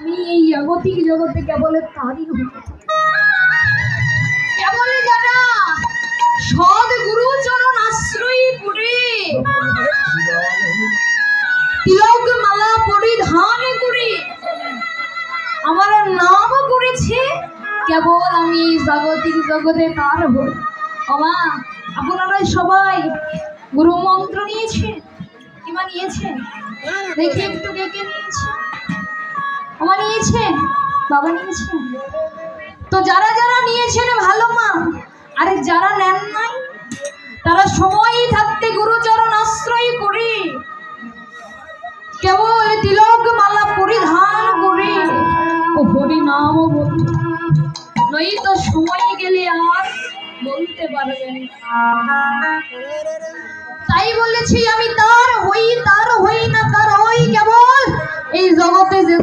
আমি এই জাগতিক জগতে কেবল তারই কেবল যারা সদ গুরু চরণ আশ্রয় করে তিলক মালা পরিধান করে আমার নাম করেছে, কেবল আমি জাগতিক জগতে তার হই। ওমা, আপনারা সবাই গুরু মন্ত্র নিয়েছেন কিংবা নিয়েছেন? দেখি একটু ডেকে নিয়েছে। ওমা নিয়েছেন, বাবা নিয়েছেন। তো যারা যারা নিয়েছেন ভালো মা, আরে যারা নেন নাই তারা সময় থাকতে গুরুচরণ আশ্রয় করে কেবল তিলক মালা পরিধান করে ও হরি নাম বল, নয়তো সময় গেলে আর বলতে পারবেন। তাই বলেছি আমি তার হই না, তার হই কেবল এই জগতে যে